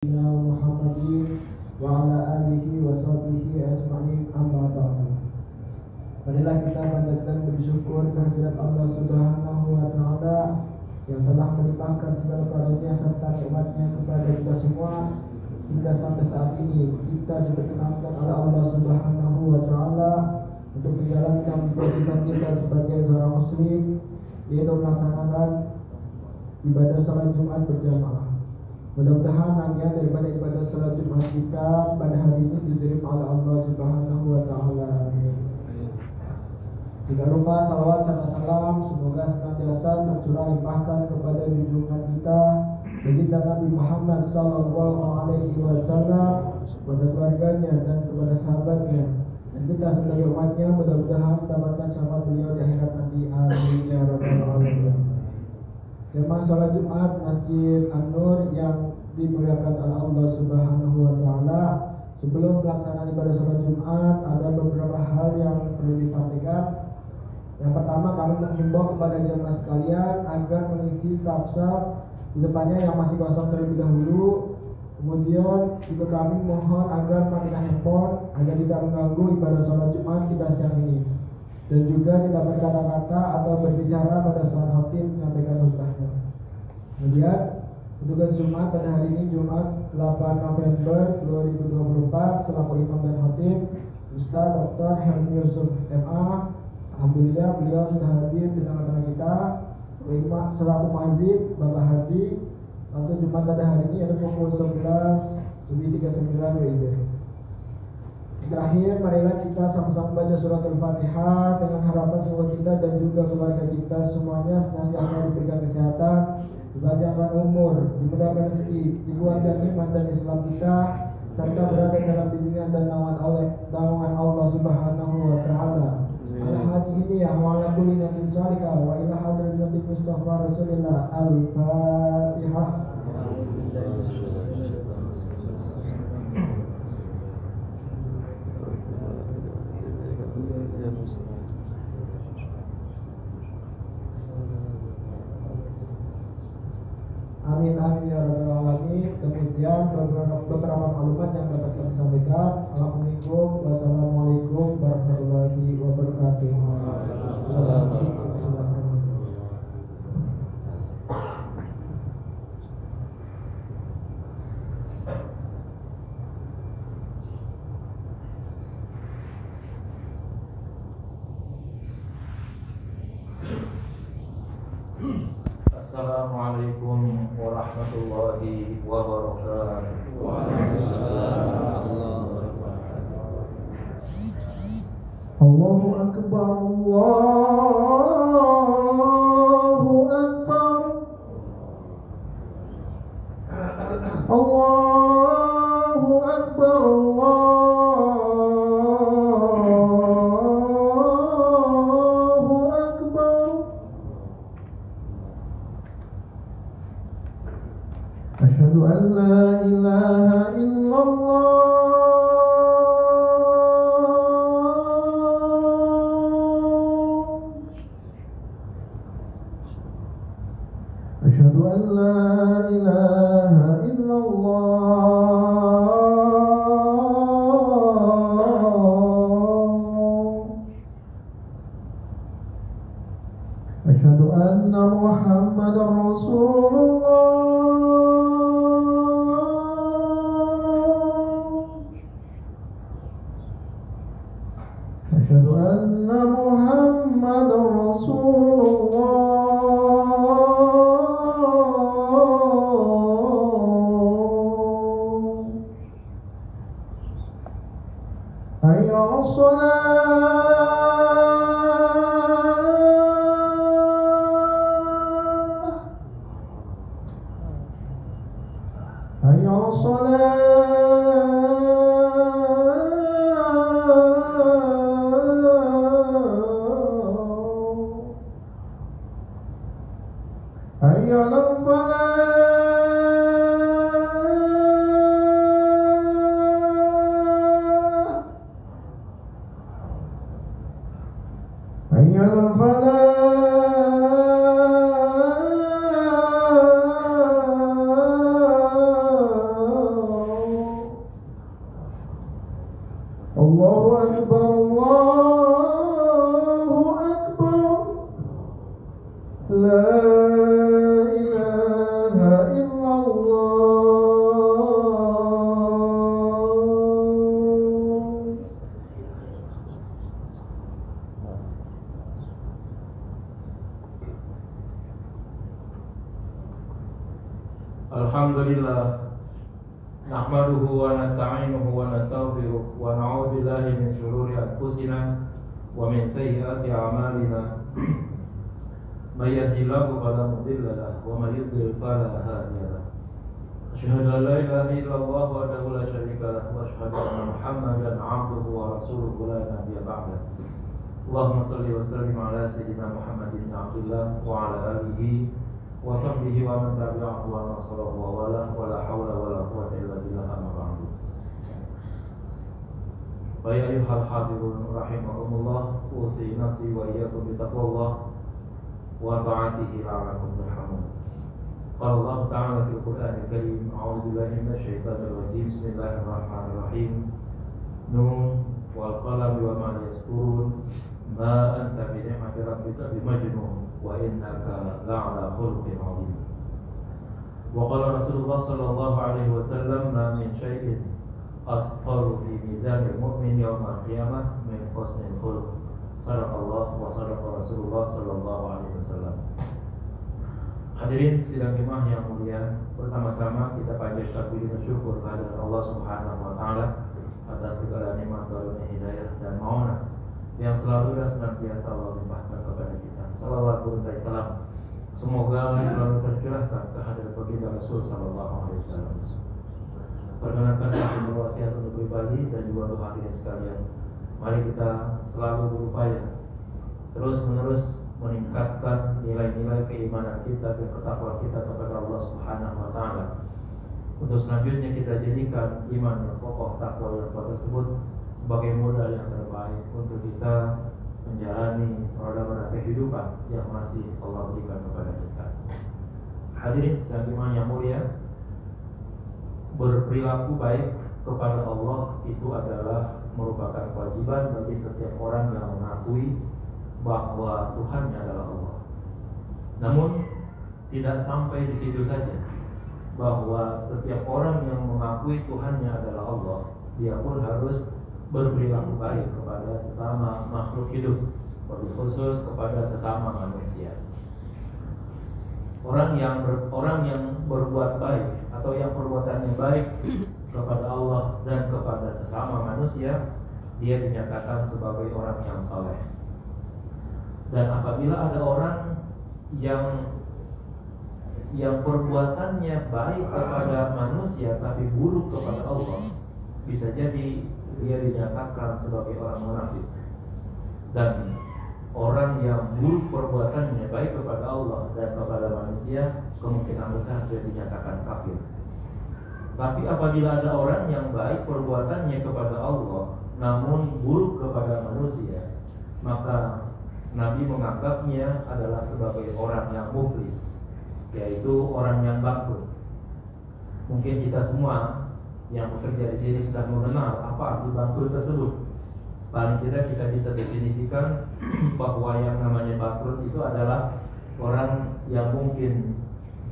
Muhammadin wa ala alihi wa sahbihi ajma'in, amma ba'du. Marilah kita panjatkan bersyukur kehadirat Allah Subhanahu wa Ta'ala yang telah melimpahkan segala karunia serta nikmatnya kepada kita semua hingga sampai saat ini. Kita diperkenankan oleh Allah Subhanahu wa Ta'ala untuk menjalankan kewajiban kita sebagai seorang muslim, yaitu melaksanakan ibadah salat Jumat berjamaah. Mudah-mudahan rangkaian daripada ibadah salat Jumat kita pada hari ini diterima oleh Allah Subhanahu wa Ta'ala. Amin. Tidak lupa salawat serta salam semoga senantiasa tercurah limpahkan kepada junjungan kita baginda Nabi Muhammad sallallahu alaihi wasallam, kepada keluarganya dan kepada sahabatnya, dan kita sebagai umatnya mudah-mudahan mendapatkan syafaat beliau di akhirat nanti. Amin ya rabbal alamin. Jemaah salat Jumat Masjid An-Nur yang dimuliakan oleh Allah Subhanahu wa Ta'ala, sebelum pelaksanaan ibadah salat Jumat ada beberapa hal yang perlu disampaikan. Yang pertama, kami menghimbau kepada jemaah sekalian agar mengisi saf-saf di depannya yang masih kosong terlebih dahulu. Kemudian juga kami mohon agar matikan handphone agar tidak mengganggu ibadah salat Jumat kita siang ini, dan juga tidak berkata-kata atau berbicara pada saat khatib menyampaikan khutbahnya. Kemudian petugas Jumat pada hari ini Jumat 8 November 2024 selaku imam dan khatib Ustaz Dr. Helmi Yusuf MA. Alhamdulillah beliau sudah hadir di tengah-tengah kita. Selaku muazzin Bapak Haji. Waktu Jumat pada hari ini ada pukul 11:39 WIB. Terakhir, marilah kita sama-sama baca surat Al-Fatihah dengan harapan semoga kita dan juga keluarga kita semuanya senantiasa diberikan kesehatan, dipanjangkan umur, dimudahkan rezeki, dikuatkan iman dan Islam kita, serta berada dalam bimbingan dan naungan Allah Subhanahu wa Ta'ala. Al-Hadi ini ya wa ala kulli nabiyin salihah wa ila hadratin Nabi Mustafa Rasulullah. Al-Fatihah. Amin amin ya rabbal alamin. Kemudian beberapa maklumat yang dapat kami sampaikan. Wassalamualaikum warahmatullahi wabarakatuh. Assalamualaikum warahmatullahi wabarakatuh. Allahu Akbar, Allahu Akbar, Allahu Akbar, Allahu Akbar. Asyhadu an la ilaha illallah. Asyhadu an la ilaha illallah. Asyhadu anna Muhammadar Rasulullah. Asyhadu anna Muhammadar Rasulullah. Hayya 'alas shalah. Hayya 'alas shalah. Hayya 'alal falah. Hayya 'alal falah. الله أكبر الله أكبر لا إله إلا الله. Alhamdulillah, nahmaduhu wa nasta'inuhu wa nastaghfiruh wa na'udzu billahi min shururi anfusina wa min sayyiati a'malina. May yahdihillahu fala mudilla lahu wa may yudlil fala hadiya lahu. Asyhadu an la ilaha illallah wahdahu la syarika lahu wa asyhadu anna Muhammadan 'abduhu wa rasuluhu la nabiyya ba'dahu. Allahumma shalli wa sallim ala sayyidina Muhammadin abdillah wa ala alihi wa sahbihi wa man tabi'ahu wa nasalahu wa wala hawla wa la quwwata illa billah amma ba'du. Fa ya ayyuhal hadirun rahimakumullah, usi nafsi wa iyyakum bi taqwallah wa ta'atihi la'allakum turhamun. Qala Allah ta'ala fil Qur'anil Karim, a'udzu billahi minasy syaithanir rajim. Bismillahirrahmanirrahim. Nun wal qalami wa ma yasturun. Ma anta bi ni'mati rabbika bimajnun wa innaka la'ala khuluqin 'adzim. Wa qala Rasulullah sallallahu alaihi wasallam, ma min syai'in athqalu fi mizanil mu'min yawmal qiyamah min husnil khuluq. Sadaqallah wa sadaqa Rasulullah sallallahu alaihi wasallam. Hadirin sidang jemaah yang mulia, bersama-sama kita panjatkan puji dan syukur kehadirat Allah Subhanahu wa taala atas segala nikmat karunia hidayah dan maunah yang selalu dan senantiasa Allah limpahkan kepada kita. Salawat berlimpah salam semoga selalu tercurahkan kehadirat baginda Rasul sallallahu alaihi wasallam. Perkenankan saya berwasiat untuk pribadi dan juga untuk hadirin sekalian. Mari kita selalu berupaya terus-menerus meningkatkan nilai-nilai keimanan kita dan ketakwaan kita kepada Allah Subhanahu wa taala. Untuk selanjutnya kita jadikan iman yang kokoh, takwa yang kuat tersebut sebagai modal yang terbaik untuk kita menjalani roda-roda kehidupan yang masih Allah berikan kepada kita. Hadirin sekalian jemaah yang mulia, berperilaku baik kepada Allah itu adalah merupakan kewajiban bagi setiap orang yang mengakui bahwa Tuhannya adalah Allah. Namun tidak sampai di situ saja, bahwa setiap orang yang mengakui Tuhannya adalah Allah, dia pun harus berperilaku baik kepada sesama makhluk hidup, lebih khusus kepada sesama manusia. Orang yang berbuat baik atau yang perbuatannya baik kepada Allah dan kepada sesama manusia, dia dinyatakan sebagai orang yang saleh. Dan apabila ada orang yang perbuatannya baik kepada manusia tapi buruk kepada Allah, bisa jadi dia dinyatakan sebagai orang munafik. Dan orang yang buruk perbuatannya baik kepada Allah dan kepada manusia, kemungkinan besar dia dinyatakan kafir. Tapi apabila ada orang yang baik perbuatannya kepada Allah namun buruk kepada manusia, maka Nabi menganggapnya adalah sebagai orang yang muflis, yaitu orang yang bangkrut. Mungkin kita semua yang bekerja di sini sudah mengenal apa arti bangkrut tersebut. Paling tidak kita bisa definisikan bahwa yang namanya bangkrut itu adalah orang yang mungkin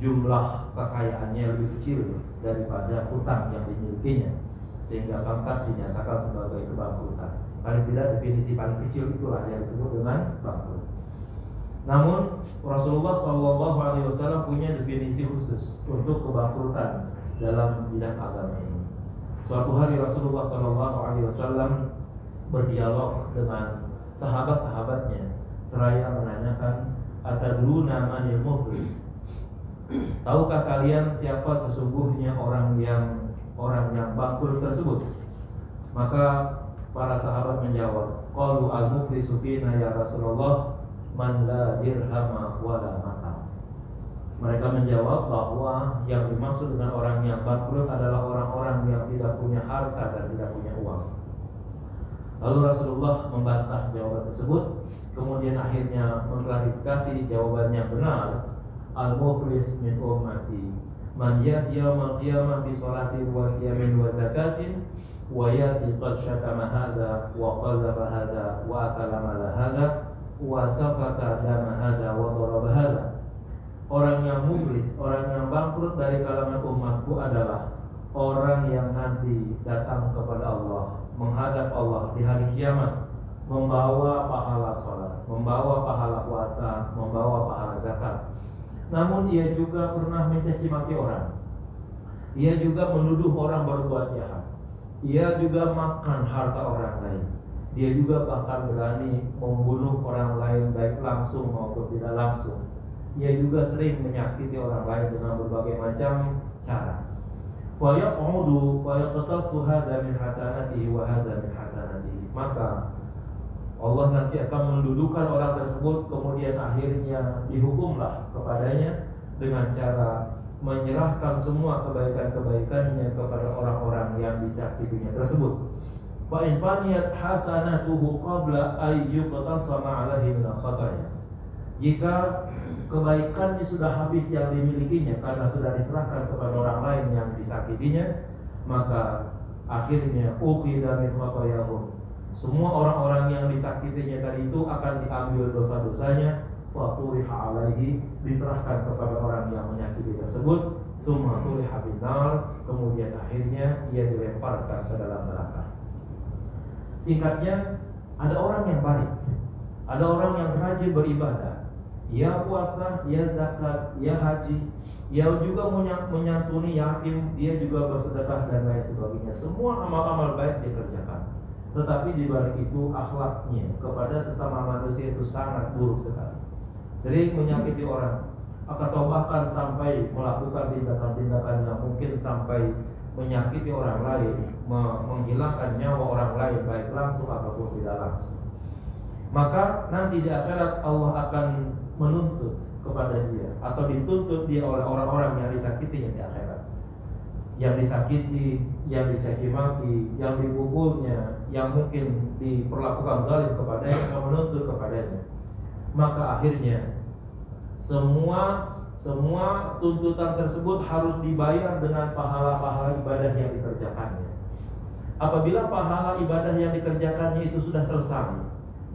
jumlah kekayaannya lebih kecil daripada hutang yang dimilikinya, sehingga pangkas dinyatakan sebagai kebangkrutan. Paling tidak definisi paling kecil itulah yang disebut dengan bangkrut. Namun Rasulullah SAW punya definisi khusus untuk kebangkrutan dalam bidang agama ini. Suatu hari Rasulullah SAW berdialog dengan sahabat-sahabatnya seraya menanyakan, atadruna manil muflis? Tahukah kalian siapa sesungguhnya orang yang bangkrut tersebut? Maka para sahabat menjawab, qalu al-muflisu fina ya Rasulullah man la dirhama wala mata. Mereka menjawab bahwa yang dimaksud dengan orang yang bangkrut adalah orang-orang yang tidak punya harta dan tidak punya uang. Lalu Rasulullah membantah jawaban tersebut, kemudian akhirnya mengklarifikasi jawabannya benar. Al-muflis min ummati man ya'ti yaumal qiyamah bi sholatin wa siyamin wa zakatin wa ya'ti qad syatama hadza wa qadhafa hadza wa akala mala hadza wa safaka dama hadza wa daraba hadza. Orang yang muflis, orang yang bangkrut dari kalangan umatku adalah orang yang nanti datang kepada Allah, menghadap Allah di hari kiamat, membawa pahala sholat, membawa pahala puasa, membawa pahala zakat. Namun ia juga pernah mencaci maki orang. Ia juga menuduh orang berbuat jahat. Ia juga makan harta orang lain. Dia juga bahkan berani membunuh orang lain baik langsung maupun tidak langsung. Ia juga sering menyakiti orang lain dengan berbagai macam cara. Fa yaqudu fa yaqtasu hadza min hasanatihi wa hadza min hasanatihi. Maka Allah nanti akan mendudukan orang tersebut, kemudian akhirnya dihukumlah kepadanya dengan cara menyerahkan semua kebaikan-kebaikannya kepada orang-orang yang disakitinya tersebut. Fa in faniyat hasanatuhu qabla ay yuqtasama alaihi min khataya. Jika kebaikannya sudah habis yang dimilikinya karena sudah diserahkan kepada orang lain yang disakitinya, maka akhirnya ukhidha min khatayahum. Semua orang-orang yang disakitinya tadi itu akan diambil dosa-dosanya, faturiha alaihi, diserahkan kepada orang yang menyakiti tersebut, tsumma turiha finnar, kemudian akhirnya ia dilemparkan ke dalam neraka. Singkatnya, ada orang yang baik, ada orang yang rajin beribadah, ia puasa, ia zakat, ia haji, ia juga menyantuni yatim, dia juga bersedekah dan lain sebagainya. Semua amal-amal baik dia kerjakan. Tetapi di balik itu akhlaknya kepada sesama manusia itu sangat buruk sekali. Sering menyakiti orang, atau bahkan sampai melakukan tindakan-tindakan yang mungkin sampai menyakiti orang lain, menghilangkan nyawa orang lain baik langsung ataupun tidak langsung. Maka nanti di akhirat Allah akan menuntut kepada dia atau dituntut dia oleh orang-orang yang disakitinya di akhirat. Yang disakiti, yang dicaci maki, yang dipukulnya, yang mungkin diperlakukan zalim kepadanya, yang menuntut kepadanya. Maka akhirnya semua tuntutan tersebut harus dibayar dengan pahala-pahala ibadah yang dikerjakannya. Apabila pahala ibadah yang dikerjakannya itu sudah selesai,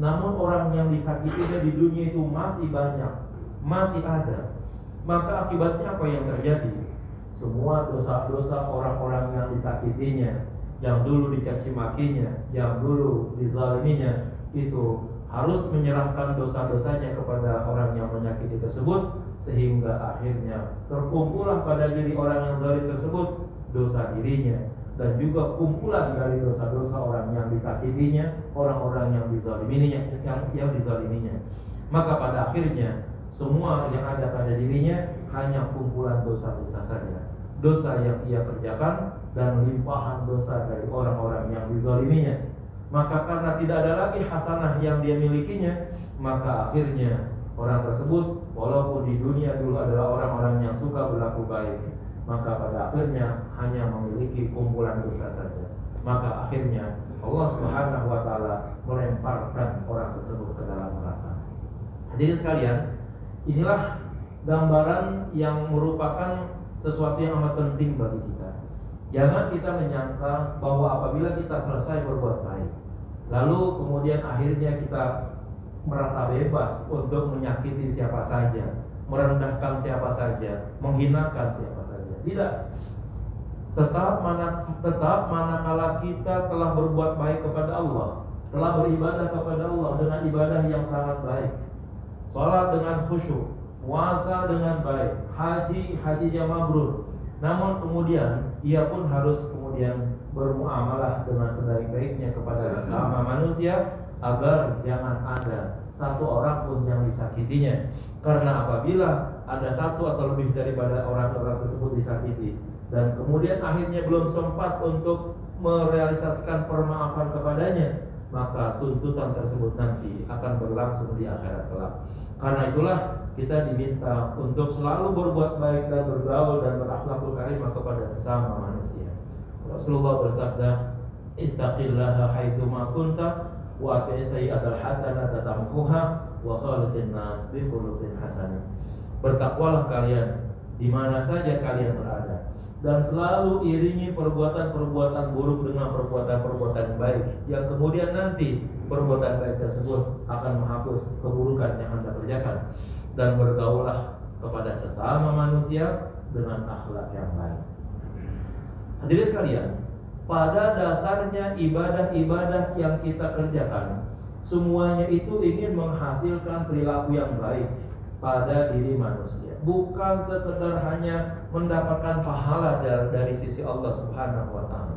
namun orang yang disakitinya di dunia itu masih banyak, masih ada, maka akibatnya apa yang terjadi? Semua dosa-dosa orang-orang yang disakitinya, yang dulu dicaci makinya, yang dulu dizaliminya, itu harus menyerahkan dosa-dosanya kepada orang yang menyakiti tersebut, sehingga akhirnya terkumpullah pada diri orang yang zalim tersebut dosa dirinya, dan juga kumpulan dari dosa-dosa orang yang disakitinya, orang-orang yang dizaliminya, yang dizaliminya. Maka pada akhirnya semua yang ada pada dirinya hanya kumpulan dosa-dosa saja, dosa yang ia kerjakan dan limpahan dosa dari orang-orang yang dizaliminya. Maka karena tidak ada lagi hasanah yang dia milikinya, maka akhirnya orang tersebut walaupun di dunia dulu adalah orang-orang yang suka berlaku baik, maka pada akhirnya hanya memiliki kumpulan dosa saja. Maka akhirnya Allah Subhanahu wa taala melemparkan orang tersebut ke dalam neraka. Hadirin sekalian, inilah gambaran yang merupakan sesuatu yang amat penting bagi kita. Jangan kita menyangka bahwa apabila kita selesai berbuat baik, lalu kemudian akhirnya kita merasa bebas untuk menyakiti siapa saja, merendahkan siapa saja, menghinakan siapa saja. Tidak. Tetap manakala kita telah berbuat baik kepada Allah, telah beribadah kepada Allah dengan ibadah yang sangat baik, salat dengan khusyuk, puasa dengan baik, hajinya mabrur. Namun kemudian ia pun harus kemudian bermuamalah dengan sebaik-baiknya kepada sesama manusia, agar jangan ada satu orang pun yang disakitinya. Karena apabila ada satu atau lebih daripada orang-orang tersebut disakiti, dan kemudian akhirnya belum sempat untuk merealisasikan permaafan kepadanya, maka tuntutan tersebut nanti akan berlangsung di akhirat kelak. Karena itulah kita diminta untuk selalu berbuat baik dan bergaul dan berakhlakul karimah kepada sesama manusia. Rasulullah bersabda, "Ittaqillaha haitsu ma kunta wa ati sayyi'atal hasanata tamhuha wa khaliqin nas bi khuluqin hasan." Bertakwalah kalian di mana saja kalian berada, dan selalu iringi perbuatan-perbuatan buruk dengan perbuatan-perbuatan baik, yang kemudian nanti perbuatan baik tersebut akan menghapus keburukan yang Anda kerjakan. Dan bergaullah kepada sesama manusia dengan akhlak yang baik. Hadirin sekalian, pada dasarnya ibadah-ibadah yang kita kerjakan semuanya itu ingin menghasilkan perilaku yang baik pada diri manusia, bukan sekedar hanya mendapatkan pahala dari sisi Allah Subhanahu wa taala.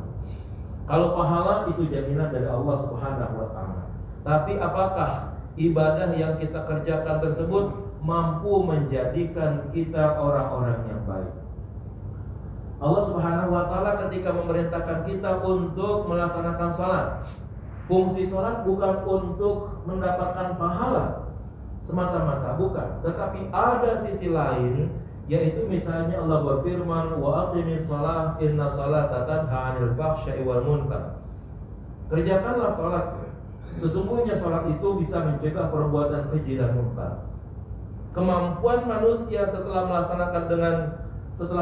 Kalau pahala itu jaminan dari Allah Subhanahu wa taala. Tapi apakah ibadah yang kita kerjakan tersebut mampu menjadikan kita orang-orang yang baik? Allah Subhanahu wa taala ketika memerintahkan kita untuk melaksanakan salat, fungsi salat bukan untuk mendapatkan pahala semata-mata, bukan, tetapi ada sisi lain, yaitu misalnya Allah berfirman, wa aqimis shalah inna sholata tanha 'anil fahsya'i wal munkar. Kerjakanlah salat, sesungguhnya salat itu bisa mencegah perbuatan keji dan munkar. Kemampuan manusia setelah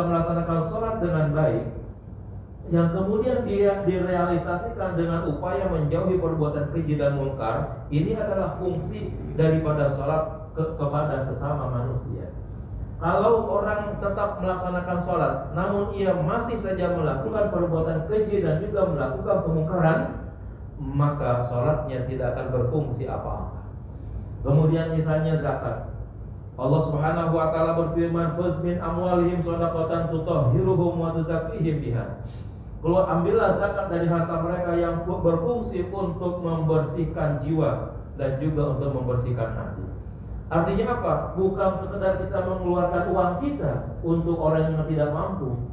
melaksanakan salat dengan baik, yang kemudian dia direalisasikan dengan upaya menjauhi perbuatan keji dan munkar, ini adalah fungsi daripada sholat kepada sesama manusia. Kalau orang tetap melaksanakan sholat, namun ia masih saja melakukan perbuatan keji dan juga melakukan kemungkaran, maka sholatnya tidak akan berfungsi apa-apa. Kemudian misalnya zakat, Allah Subhanahu wa taala berfirman, "Khudz min amwalihim shadaqatan tutahhiruhum wa tuzakkihim biha." Ambillah zakat dari harta mereka yang berfungsi untuk membersihkan jiwa dan juga untuk membersihkan hati. Artinya apa? Bukan sekedar kita mengeluarkan uang kita untuk orang yang tidak mampu,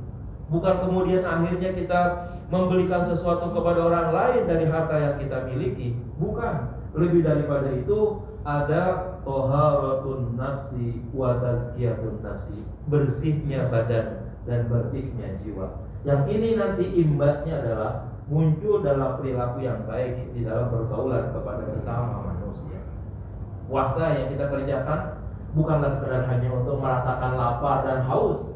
bukan kemudian akhirnya kita membelikan sesuatu kepada orang lain dari harta yang kita miliki, bukan. Lebih daripada itu ada toharatun nafsi wa tazkiyatun nafsi, bersihnya badan dan bersihnya jiwa. Yang ini nanti imbasnya adalah muncul dalam perilaku yang baik di dalam pergaulan kepada sesama manusia. Puasa yang kita kerjakan bukanlah sekedar hanya untuk merasakan lapar dan haus,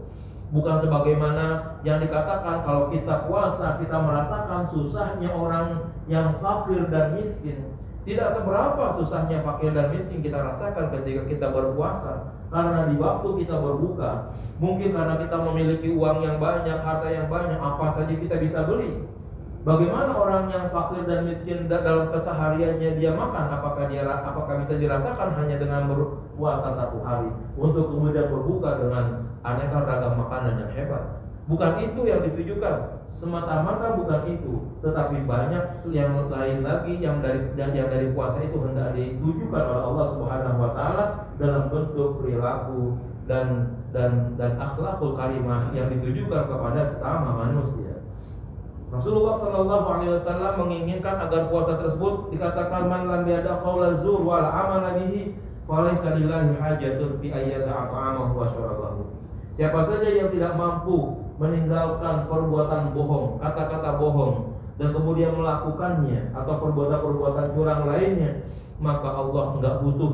bukan sebagaimana yang dikatakan kalau kita puasa kita merasakan susahnya orang yang fakir dan miskin. Tidak seberapa susahnya fakir dan miskin kita rasakan ketika kita berpuasa. Karena di waktu kita berbuka, mungkin karena kita memiliki uang yang banyak, harta yang banyak, apa saja kita bisa beli. Bagaimana orang yang fakir dan miskin dalam kesehariannya dia makan? Apakah bisa dirasakan hanya dengan berpuasa satu hari untuk kemudian berbuka dengan aneka ragam makanan yang hebat? Bukan itu yang ditujukan, semata-mata bukan itu, tetapi banyak yang lain lagi yang dari puasa itu hendak ditujukan oleh Allah Subhanahu wa taala dalam bentuk perilaku dan akhlakul karimah yang ditujukan kepada sesama manusia. Rasulullah SAW menginginkan agar puasa tersebut dikatakan man lam yada qaula zur wal amala bihi falaysa lillahi hajatun fi ayyata at'amahu wa syarabahu. Siapa saja yang tidak mampu meninggalkan perbuatan bohong, kata-kata bohong, dan kemudian melakukannya atau perbuatan-perbuatan curang lainnya, maka Allah enggak butuh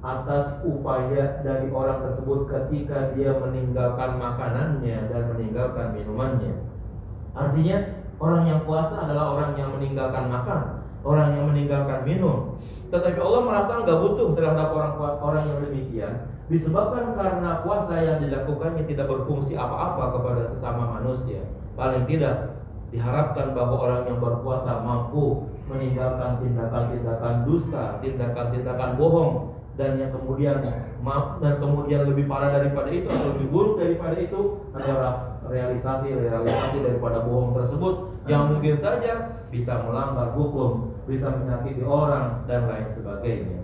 atas upaya dari orang tersebut ketika dia meninggalkan makanannya dan meninggalkan minumannya. Artinya orang yang puasa adalah orang yang meninggalkan makan, orang yang meninggalkan minum. Tetapi Allah merasa enggak butuh terhadap orang yang demikian, disebabkan karena puasa yang dilakukannya tidak berfungsi apa-apa kepada sesama manusia. Paling tidak diharapkan bahwa orang yang berpuasa mampu meninggalkan tindakan-tindakan dusta, tindakan-tindakan bohong, dan yang kemudian lebih parah daripada itu atau lebih buruk daripada itu adalah realisasi daripada bohong tersebut yang mungkin saja bisa melanggar hukum, bisa menyakiti orang dan lain sebagainya.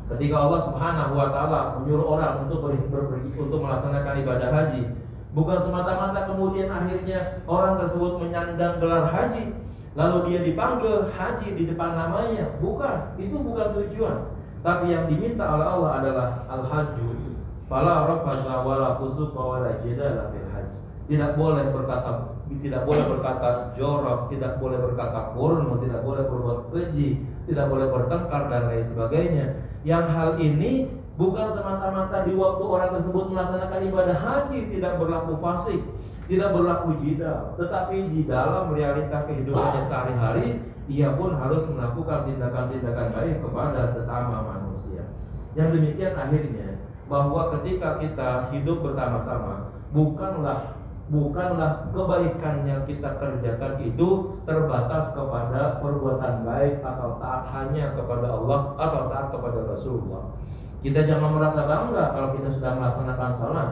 Ketika Allah Subhanahu wa taala menyuruh orang untuk berpergi untuk melaksanakan ibadah haji, bukan semata-mata kemudian akhirnya orang tersebut menyandang gelar haji lalu dia dipanggil haji di depan namanya, bukan, itu bukan tujuan. Tapi yang diminta oleh Allah adalah al-hajju fala rafatha wala fusuqa wala jidala fil hajj. Tidak boleh berkata jorok, tidak boleh berkata porno, tidak boleh berbuat keji, tidak boleh bertengkar dan lain sebagainya. Yang hal ini Bukan semata-mata di waktu orang tersebut melaksanakan ibadah haji tidak berlaku fasik, tidak berlaku jidal, tetapi di dalam realita kehidupannya sehari-hari ia pun harus melakukan tindakan-tindakan baik kepada sesama manusia. Yang demikian akhirnya bahwa ketika kita hidup bersama-sama, bukanlah kebaikan yang kita kerjakan itu terbatas kepada perbuatan baik atau taat hanya kepada Allah atau taat kepada Rasulullah. Kita jangan merasa bangga kalau kita sudah melaksanakan salat.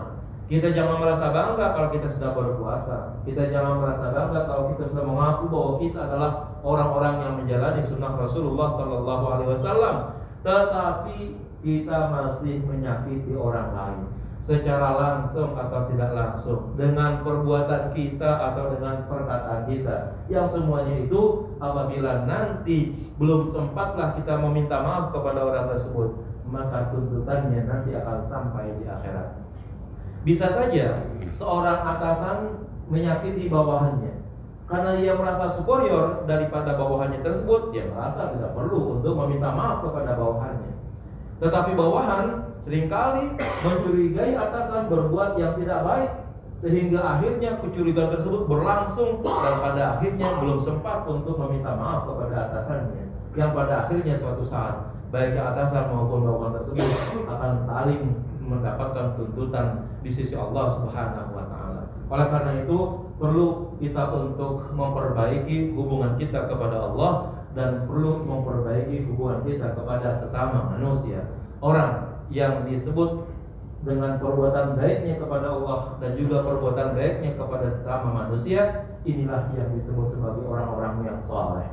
Kita jangan merasa bangga kalau kita sudah berpuasa. Kita jangan merasa bangga kalau kita sudah mengaku bahwa kita adalah orang-orang yang menjalani sunnah Rasulullah Sallallahu Alaihi Wasallam. Tetapi kita masih menyakiti orang lain secara langsung atau tidak langsung, dengan perbuatan kita atau dengan perkataan kita, yang semuanya itu apabila nanti belum sempatlah kita meminta maaf kepada orang tersebut, maka tuntutannya nanti akan sampai di akhirat. Bisa saja seorang atasan menyakiti bawahannya karena ia merasa superior daripada bawahannya tersebut, dia merasa tidak perlu untuk meminta maaf kepada bawahannya. Tetapi bawahan seringkali mencurigai atasan berbuat yang tidak baik, sehingga akhirnya kecurigaan tersebut berlangsung dan pada akhirnya belum sempat untuk meminta maaf kepada atasannya, yang pada akhirnya suatu saat baik atasan maupun bawahan tersebut akan saling mendapatkan tuntutan di sisi Allah Subhanahu wa Ta'ala. Oleh karena itu perlu kita untuk memperbaiki hubungan kita kepada Allah dan perlu memperbaiki hubungan kita kepada sesama manusia. Orang yang disebut dengan perbuatan baiknya kepada Allah dan juga perbuatan baiknya kepada sesama manusia, inilah yang disebut sebagai orang-orang yang soleh.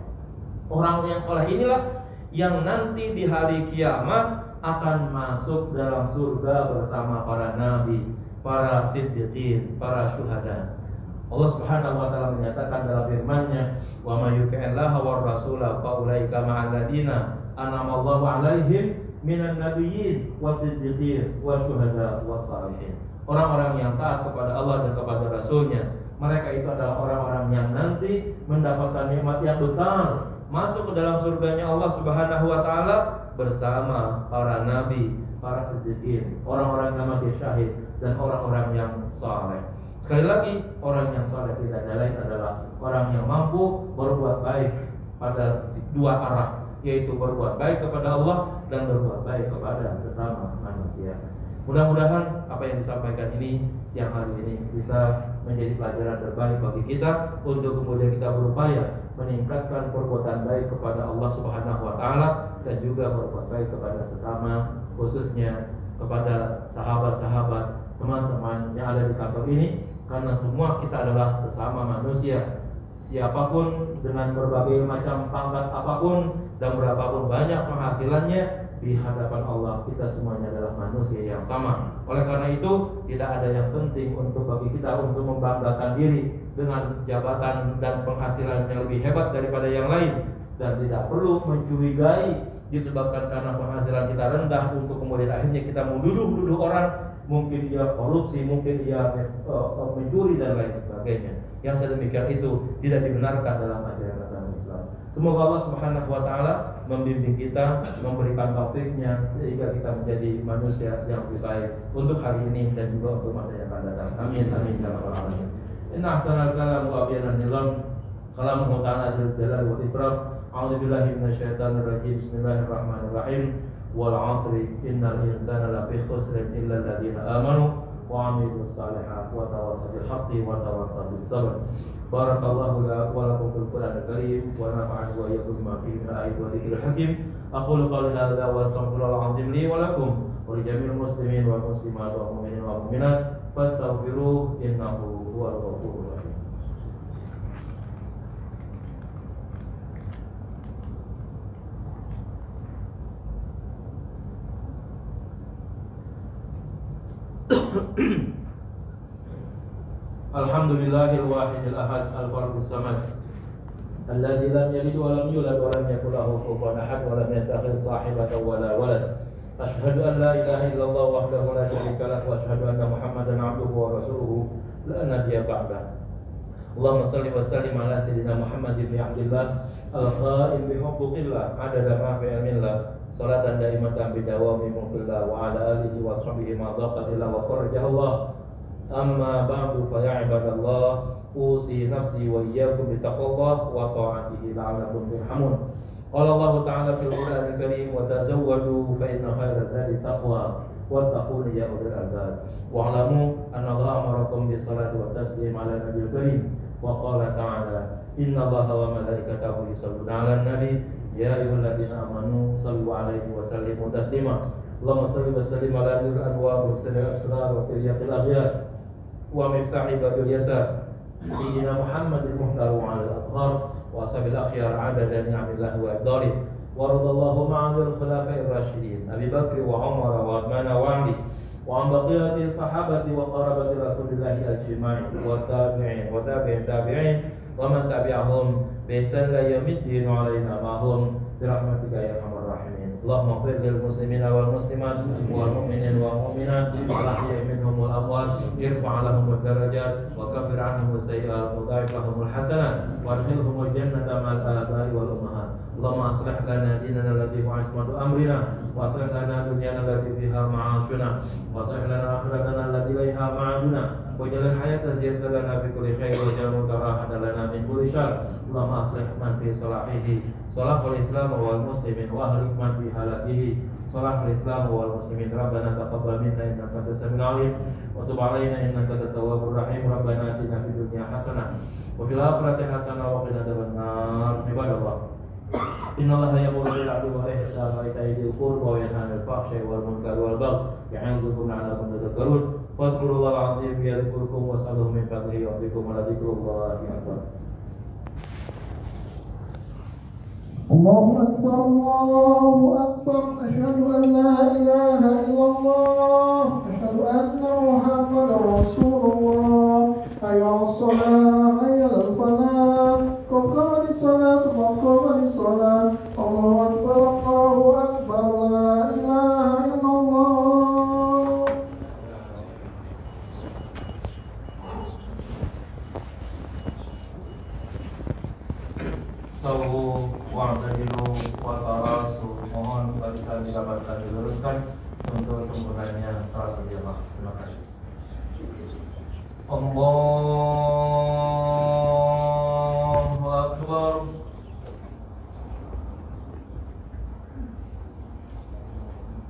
Orang yang soleh inilah yang nanti di hari kiamat akan masuk dalam surga bersama para nabi, para siddiqin, para syuhada. Allah Subhanahu wa Ta'ala menyatakan dalam firman-Nya, "Wa may yuti'illaha war rasula fa ulaika ma'al ladina an'ama Allahu 'alaihim minan nabiyyin wasiddiqin wasyuhada wassalihin." Orang-orang yang taat kepada Allah dan kepada Rasul-Nya, mereka itu adalah orang-orang yang nanti mendapatkan nikmat yang besar, masuk ke dalam surganya Allah Subhanahu wa Ta'ala bersama para nabi, para siddiqin, orang-orang yang mati syahid, dan orang-orang yang saleh. Sekali lagi, orang yang saleh tidak lain adalah orang yang mampu berbuat baik pada dua arah, yaitu berbuat baik kepada Allah dan berbuat baik kepada sesama manusia. Mudah-mudahan apa yang disampaikan ini siang hari ini bisa menjadi pelajaran terbaik bagi kita untuk kemudian kita berupaya meningkatkan perbuatan baik kepada Allah Subhanahu wa Ta'ala dan juga berbuat baik kepada sesama, khususnya kepada sahabat-sahabat, teman-teman yang ada di kantor ini, karena semua kita adalah sesama manusia. Siapapun dengan berbagai macam pangkat apapun dan berapapun banyak penghasilannya, di hadapan Allah kita semuanya adalah manusia yang sama. Oleh karena itu tidak ada yang penting untuk bagi kita untuk membanggakan diri dengan jabatan dan penghasilan yang lebih hebat daripada yang lain, dan tidak perlu mencurigai disebabkan karena penghasilan kita rendah untuk kemudian akhirnya kita menuduh orang, mungkin dia korupsi, mungkin dia mencuri dan lain sebagainya. Yang sedemikian itu tidak dibenarkan dalam ajaran agama Islam. Semoga Allah Subhanahu wa Ta'ala membimbing kita, memberikan taufiknya sehingga kita menjadi manusia yang lebih baik untuk hari ini dan juga untuk masa yang akan datang. Amin amin ya rabbal alamin. Inna ahsanal kalam wa abyanal nizam kalamuhu ta'ala dzul jalali wal ikram. A'udzu billahi minasyaitonir rajim. Bismillahirrahmanirrahim. Wal 'asri innal insana lafi khusrin illa alladziina aamanu wa 'amilus shalihaati wa tawassaw bil haqqi wa tawassaw bis sabr. Barakallahu wa lakum fil Qur'anil Karim wa nafa'ani wa iyyakum bima fihi min ayati wa dzikril hakim. Aqulu qawli hadza wa astaghfirullahal 'azim li wa lakum wa li jami'il muslimin wal muslimat wal mu'minin wal mu'minat fastaghfiruhu innahu huwal ghafurur rahim. Alhamdulillahil wahidil ahad al-fardis samad alladzi lam yalid wa lam yulad wa lam yakul lahu kufuwan ahad wa lam yattakhidh sahibatan wa la walad. Asyhadu an la ilaha illallah wahdahu la syarika lahu wa asyhadu anna Muhammadan 'abduhu wa rasuluhu la nabiyya ba'dah. Allahumma salli wa sallim ala sayyidina Muhammad ibn Abdillah al-qa'il bi huquqillah adada ma fi ilmillah salatan daimatan bi dawami mulkillah wa ala alihi wa sahbihi ma daqatillah wa farjahallah. Amma ba'du fa ya ibadallah usi nafsi wa iyyakum bi taqwallah wa ta'atihi la'allakum turhamun. Qala Allah ta'ala fil Qur'anil Karim wa tazawwadu fa inna khayra zadi taqwa wattaquni ya ulil albab. Wa'lamu anna Allah amarakum bis salati wat taslim ala nabiyil karim wa qala ta'ala inna Allaha wa malaikatahu yusholluna 'alan nabi ya ayyuhalladzina amanu shallu 'alaihi wa sallimu taslima. Allahumma shalli wa sallim ala nuril anwar wa sirril asrar wa tiryaqil aghyar wa miftahi babil yasar sayyidina Muhammadil muhtar wa 'alal athhar wa ashabil akhyar 'adada ni'amillahi wa ibdalih. wa radallahu ma'anil khulafa'ir rasyidin Abi Bakr wa Umar wa Uthman wa Ali wa an baqiyati sahabati wa qarabati Rasulillahi ajma'in wa tabi'in wa tabi'in tabi'in wa man tabi'ahum bi ihsan la yamiddin 'alaina ma'hum bi rahmatika ya arhamar rahimin. Allahumma ighfir lil muslimina wal muslimat wal mu'minin wal mu'minat wal ahya'i minhum wal amwat irfa' lahum ad-darajat wa kaffir 'anhum as-sayyi'at wa dha'if lahum al-hasanat wa adkhilhum al-jannata ma'al aba'i wal ummahat. Allahumma aslih lana dinana alladhi huwa ismatu amrina wa aslih lana dunyana allati fiha ma'ashuna wa aslih lana akhiratana allati ilaiha ma'aduna waj'al al-hayata ziyadatan lana fi kulli khair wa ja'al rahatan lana min kulli syarr. Allahumma aslih man fi salahihi salahul islam wal muslimin wa ahlik man fi halakihi salahul islam wal muslimin. Rabbana taqabbal minna innaka antas samiul alim wa tub 'alaina innaka antat tawwabur rahim. Rabbana atina fid dunya hasanah wa fil akhirati hasanah wa qina adzabannar. Ibadallah, innallaha ya'muru bil 'adli wal ihsani wa ita'i dzil qurba wa yanha 'anil fahsya'i wal munkari wal baghi ya'izukum la'allakum tadhakkarun. Fadhkurullahal 'azim yadhkurkum was'aluhu min fadlihi yu'tikum wa la dzikrullahi akbar. Allahu akbar, Allahu akbar, asyhadu an la ilaha illallah, asyhadu anna Muhammadar Rasulullah. Hayya 'alas shalah, hayya 'alal falah, qad qamatis shalah, qad qamatis shalah. Allahu akbar, Allahu akbar, la ilaha illallah. Sawu wa'tadilu wa tarasu. Mohon barisan didapatkan diluruskan untuk sempurnanya salat berjamaah. Terima kasih. Allahu akbar.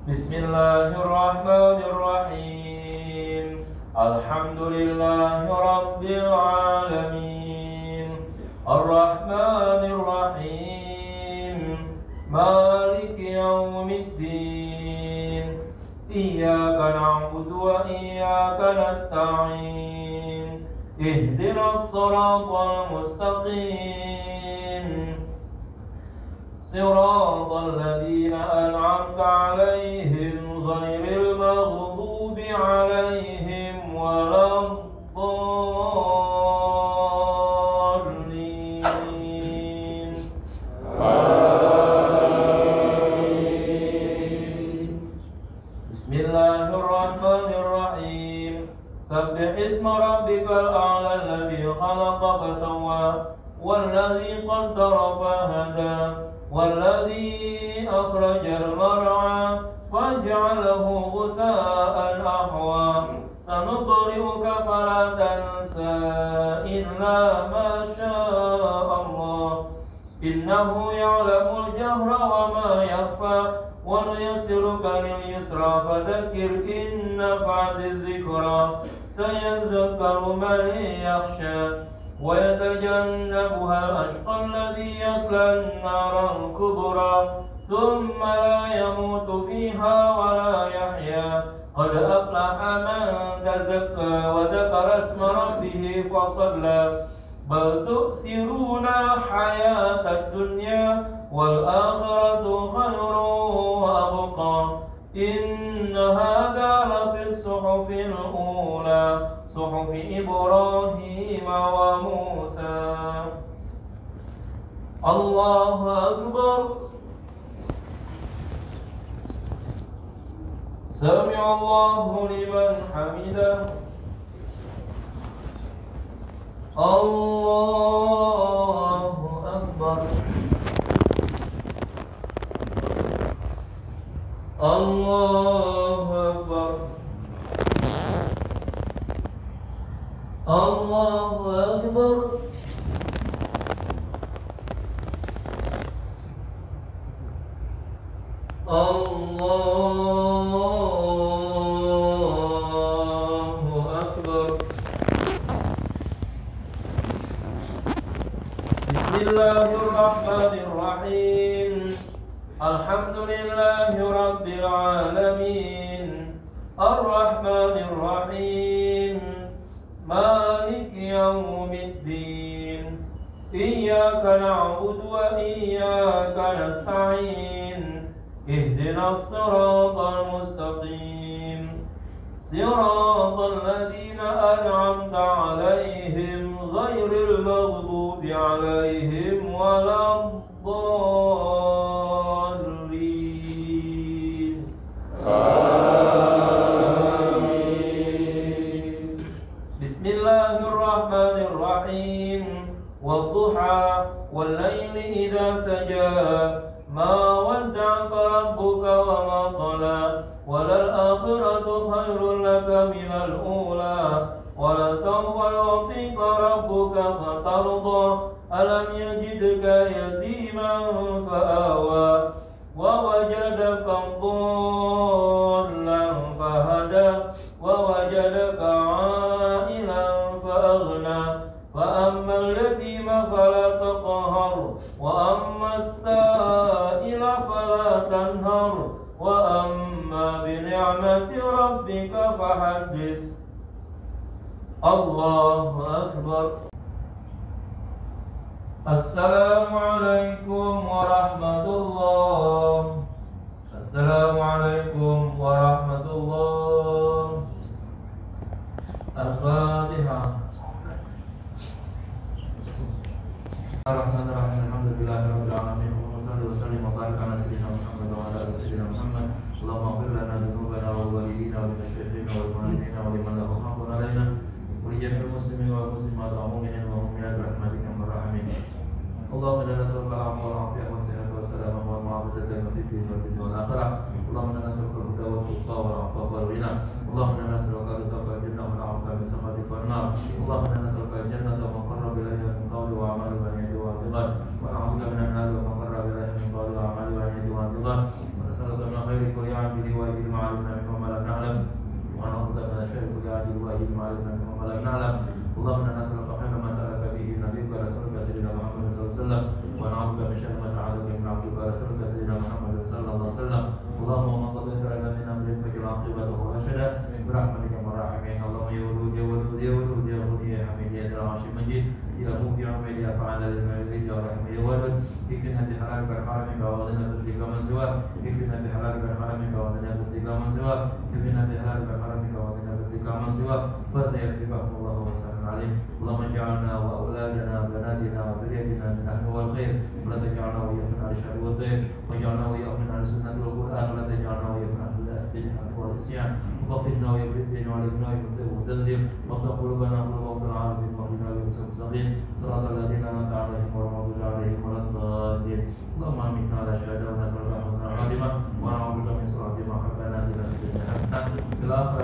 Bismillahirrahmanirrahim. Alhamdulillahi rabbil alamin. Ar-Rahmanir Rahim. Maliki yaumiddin. Iyyaka na'budu wa iyyaka nasta'in. Ihdinas siratal mustaqim. Siratal ladzina an'amta 'alaihim ghairil maghdubi 'alaihim waladdallin. Bismillahirrahmanirrahim. Sabbih isma rabbikal a'la alladzi khalaqa fasawwa walladzi qaddara fahada walladzi akhrajal mar'a faj'alahu ghutha'an ahwa. Sanuqri'uka fala tansa illa ma syaa Allah. Innahu ya'lamul jahra wa ma yakhfa wa nuyassiruka lil yusra fadhakkir in nafa'atiz dhikra. Sayadhakkaru man yakhsha wa yatajannabuha al-ashqa alladhi yasla an-nara al-kubra thumma la yamutu fiha wa la yahya. Qad aflaha man tazakka wa dhakara isma rabbih fa shalla. Bal tu'thiruna al-hayata ad-dunya wal akhiratu khairun wa abqa. Inna hadha la fi as-suhufil ula suhufi Ibrahim wa Musa. Allahu akbar. Sami'allahu liman hamidah. Allahu Akbar. Allahu Akbar. Allahu Akbar. Allahu Akbar. Bismillahirrahmanirrahim. Alhamdulillahi Rabbil Alamin. Ar-Rahmanir-Rahim. Maliki Yawmiddin. Iyyaka na'budu wa iyyaka nasta'in. Ihdinas siratal mustaqim. Siratal ladzina an'amta 'alaihim ghairil maghdubi 'alaihim waladdallin. Bismillahirrahmanirrahim. Wadduha wal-laili idza saja. Ma wadda'aka rabbuka wa ma qala. Walal akhiratu khairun laka minal ula. Walasawfa yu'tika rabbuka fatarda. Alam yajidka yatiman fa'awa. Wa wajadaka dhallan fahada. Wa wajadaka 'ailan fa'aghna. فأما اليتيم فلا تقهر وأما السائل فلا تنهر وأما بنعمة ربك فحدث. الله أكبر. السلام عليكم ورحمة الله. السلام عليكم ورحمة الله. الفاتحة. Bismillahirrahmanirrahim. Alhamdulillahirabbil alamin. Wassalatu wassalamu ala sayyidina Muhammad wa ala ali sayyidina Muhammad. Allahumma ighfir lana dhunubana wa walidina wa limasyayikhina wa walidina wa liman lahu haqqun alaina wa li jami'il muslimin wal muslimat wal mu'minin wal mu'minat bi rahmatika ya arhamar rahimin. Allahumma inna nas'aluka al-'afwa wal 'afiyata wa as-sihhata wa as-salama wal mu'afiyata fid din wal dunya wal akhirah. Allahumma inna nas'aluka al-huda wat tuqa wal 'afwa wal ghina. Allahumma inna nas'aluka ridha wal jannah wa na'udzu bika min sakhatika wan nar. Allahumma inna nas'aluka al-jannata wa ma qarraba ilayha min qawli wa 'amalin ونعوذ من النار وما قرب إليه من قول وأعمال وعيد واعتقاد ونسألك من خير كل عاجل وأجل ما علمنا منه وما لم نعلم ونعوذ من شر كل عاجل وأجل ما علمنا منه وما لم نعلم. اللهم إنا نسألك خير ما سألك به نبيك ورسولك سيدنا محمد صلى الله عليه وسلم ونعوذ من شر ما سألك من عبدك ورسولك سيدنا محمد صلى الله عليه وسلم. اللهم وما قضيت لنا من أمر فاجعل عاقبته رشدا برحمتك يا الراحمين. اللهم يا ودود يا ودود يا ودود يا ودود يا حميد يا ذا العرش المجيد يا مبدع يا فعال للمجيد يا رحمن يا ودود. اكفنا بحلالك وحرامك وغنى بفضلك من سواك. اكفنا بحلالك وحرامك وغنى بفضلك من سواك. اكفنا بحلالك وحرامك وغنى بفضلك من سواك. فسيكفيكم الله وسلام عليه. اللهم اجعلنا واولادنا وبناتنا وذريتنا من اهل والخير ولا تجعلنا وإياهم من اهل الشر والضيق واجعلنا وإياهم من اهل السنة والقرآن ولا تجعلنا وإياهم من اهل البدع والعصيان وفقنا وإياهم بالدين وعلمنا والتنزيل وافتح قلوبنا قلوب العالمين واهدنا بالمستقيم صراط الذين أنعمت عليهم غير المغضوب عليهم ولا الضالين. اللهم آمين على شهادة ونسألك حسن الخاتمة ونعوذ بك من سوء الخاتمة. ربنا آتنا في الدنيا حسنة وفي الآخرة